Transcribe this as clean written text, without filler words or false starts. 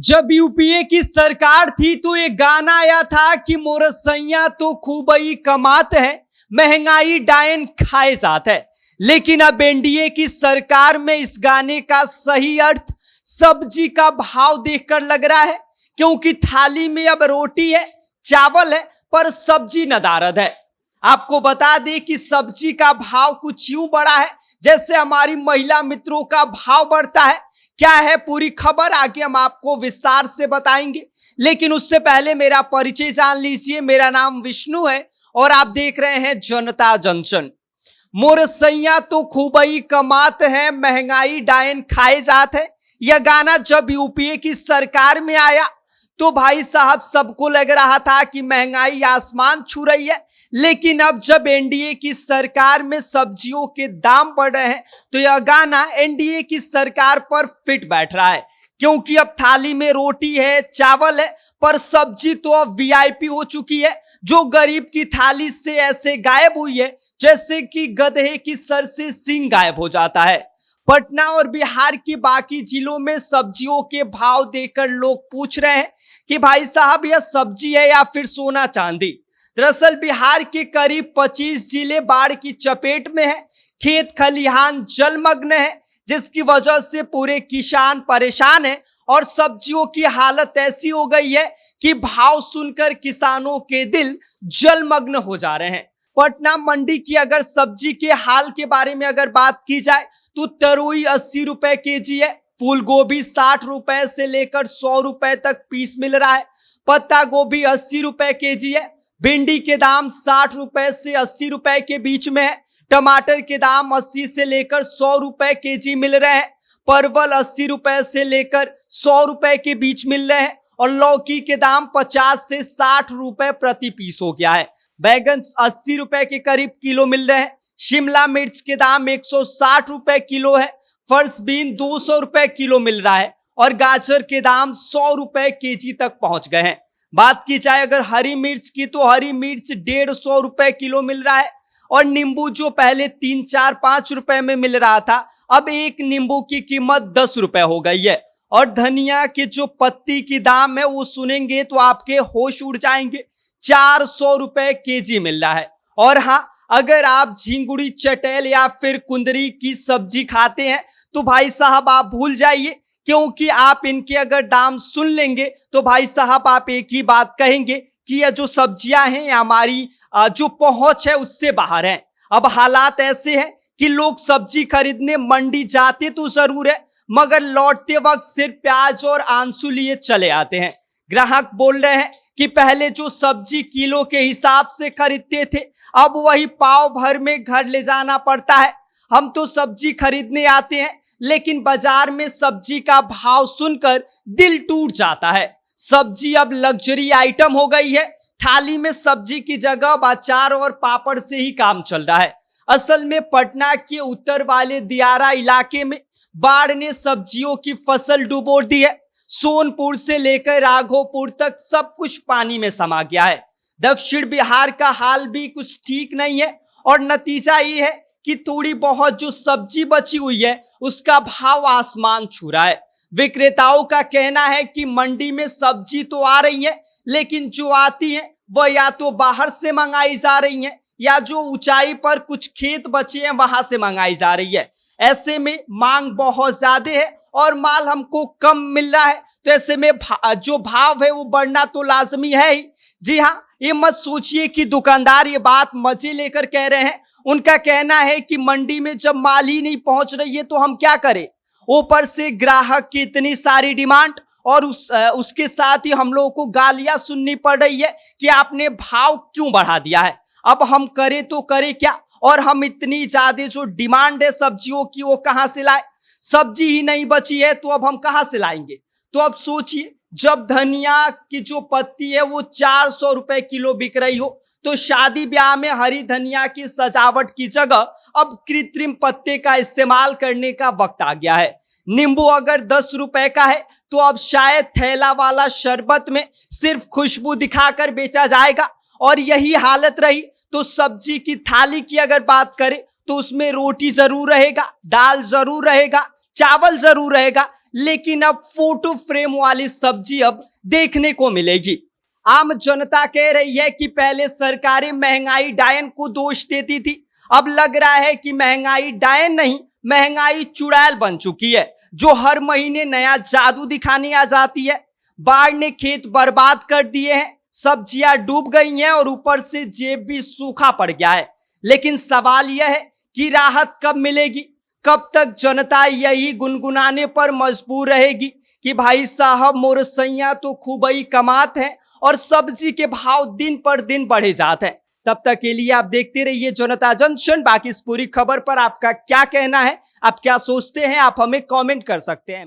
जब यूपीए की सरकार थी तो एक गाना आया था कि मोर सैया तो खूब ही कमात है, महंगाई डायन खाए जात है। लेकिन अब एनडीए की सरकार में इस गाने का सही अर्थ सब्जी का भाव देखकर लग रहा है, क्योंकि थाली में अब रोटी है, चावल है, पर सब्जी नदारद है। आपको बता दें कि सब्जी का भाव कुछ यूं बढ़ा है जैसे हमारी महिला मित्रों का भाव बढ़ता है। क्या है पूरी खबर, आगे हम आपको विस्तार से बताएंगे, लेकिन उससे पहले मेरा परिचय जान लीजिए। मेरा नाम विष्णु है और आप देख रहे हैं जनता जंक्शन। मोर सैया तो खूब ही कमात है, महंगाई डायन खाए जात है। यह गाना जब यूपीए की सरकार में आया तो भाई साहब सबको लग रहा था कि महंगाई आसमान छू रही है, लेकिन अब जब एनडीए की सरकार में सब्जियों के दाम बढ़ रहे हैं तो यह गाना एनडीए की सरकार पर फिट बैठ रहा है, क्योंकि अब थाली में रोटी है, चावल है, पर सब्जी तो अब वीआईपी हो चुकी है, जो गरीब की थाली से ऐसे गायब हुई है जैसे कि गधे की सर से सींग गायब हो जाता है। पटना और बिहार के बाकी जिलों में सब्जियों के भाव देखकर लोग पूछ रहे हैं कि भाई साहब यह सब्जी है या फिर सोना चांदी। दरअसल बिहार के करीब 25 जिले बाढ़ की चपेट में है, खेत खलिहान जलमग्न है, जिसकी वजह से पूरे किसान परेशान हैं और सब्जियों की हालत ऐसी हो गई है कि भाव सुनकर किसानों के दिल जलमग्न हो जा रहे हैं। पटना मंडी की अगर सब्जी के हाल के बारे में अगर बात की जाए तो तरोई 80 रुपए केजी है, फूल गोभी 60 रुपए से लेकर 100 रुपए तक पीस मिल रहा है, पत्ता गोभी 80 रुपए केजी है, भिंडी के दाम 60 रुपए से 80 रुपए के बीच में है, टमाटर के दाम 80 से लेकर 100 रुपए केजी मिल रहे हैं, परवल 80 रुपए से लेकर 100 रुपए के बीच मिल रहे हैं और लौकी के दाम 50 से 60 रुपए प्रति पीस हो गया है। बैगन 80 रुपए के करीब किलो मिल रहे हैं, शिमला मिर्च के दाम 160 रुपए किलो है, फर्स बीन 200 रुपए किलो मिल रहा है और गाजर के दाम 100 रुपए केजी तक पहुंच गए हैं। बात की जाए अगर हरी मिर्च की तो हरी मिर्च 150 रुपए किलो मिल रहा है और नींबू जो पहले 3, 4, 5 रुपए में मिल रहा था अब एक नींबू की कीमत 10 रुपए हो गई है। और धनिया की जो पत्ती की दाम है वो सुनेंगे तो आपके होश उड़ जाएंगे, 400 रुपए केजी मिल रहा है। और हाँ, अगर आप झिंगुड़ी, चटेल या फिर कुंदरी की सब्जी खाते हैं तो भाई साहब आप भूल जाइए, क्योंकि आप इनके अगर दाम सुन लेंगे तो भाई साहब आप एक ही बात कहेंगे कि यह जो सब्जियां हैं हमारी जो पहुंच है उससे बाहर हैं। अब हालात ऐसे हैं कि लोग सब्जी खरीदने मंडी जाते तो जरूर है, मगर लौटते वक्त सिर्फ प्याज और आंसू लिए चले आते हैं। ग्राहक बोल रहे हैं कि पहले जो सब्जी किलो के हिसाब से खरीदते थे अब वही पाव भर में घर ले जाना पड़ता है। हम तो सब्जी खरीदने आते हैं लेकिन बाजार में सब्जी का भाव सुनकर दिल टूट जाता है। सब्जी अब लग्जरी आइटम हो गई है, थाली में सब्जी की जगह अचार और पापड़ से ही काम चल रहा है। असल में पटना के उत्तर वाले दियारा इलाके में बाढ़ ने सब्जियों की फसल डुबो दी है। सोनपुर से लेकर राघोपुर तक सब कुछ पानी में समा गया है। दक्षिण बिहार का हाल भी कुछ ठीक नहीं है और नतीजा ये है कि थोड़ी बहुत जो सब्जी बची हुई है उसका भाव आसमान छू रहा है। विक्रेताओं का कहना है कि मंडी में सब्जी तो आ रही है, लेकिन जो आती है वह या तो बाहर से मंगाई जा रही है या जो ऊंचाई पर कुछ खेत बचे हैं वहां से मंगाई जा रही है। ऐसे में मांग बहुत ज्यादा है और माल हमको कम मिल रहा है, तो ऐसे में जो भाव है वो बढ़ना तो लाजमी है ही। जी हाँ, ये मत सोचिए कि दुकानदार ये बात मजे लेकर कह रहे हैं। उनका कहना है कि मंडी में जब माल ही नहीं पहुंच रही है तो हम क्या करें, ऊपर से ग्राहक की इतनी सारी डिमांड और उसके साथ ही हम लोगों को गालियां सुननी पड़ रही है कि आपने भाव क्यों बढ़ा दिया है। अब हम करें तो करें क्या, और हम इतनी ज्यादा जो डिमांड है सब्जियों की वो कहां से लाए। सब्जी ही नहीं बची है तो अब हम कहां से लाएंगे। तो अब सोचिए, जब धनिया की जो पत्ती है वो 400 रुपए किलो बिक रही हो तो शादी ब्याह में हरी धनिया की सजावट की जगह अब कृत्रिम पत्ते का इस्तेमाल करने का वक्त आ गया है। नींबू अगर 10 रुपए का है तो अब शायद थैला वाला शरबत में सिर्फ खुशबू दिखाकर बेचा जाएगा। और यही हालत रही तो सब्जी की थाली की अगर बात करें तो उसमें रोटी जरूर रहेगा, दाल जरूर रहेगा, चावल जरूर रहेगा, लेकिन अब फोटो फ्रेम वाली सब्जी अब देखने को मिलेगी। आम जनता कह रही है कि पहले सरकारें महंगाई डायन को दोष देती थी, अब लग रहा है कि महंगाई डायन नहीं, महंगाई चुड़ैल बन चुकी है, जो हर महीने नया जादू दिखाने आ जाती है। बाढ़ ने खेत बर्बाद कर दिए हैं, सब्जियां डूब गई हैं और ऊपर से जेब भी सूखा पड़ गया है। लेकिन सवाल यह है कि राहत कब मिलेगी? कब तक जनता यही गुनगुनाने पर मजबूर रहेगी कि भाई साहब मोर सैया तो खूब ही कमात है और सब्जी के भाव दिन पर दिन बढ़े जाते हैं। तब तक के लिए आप देखते रहिए जनता जंक्शन। बाकी इस पूरी खबर पर आपका क्या कहना है, आप क्या सोचते हैं, आप हमें कमेंट कर सकते हैं।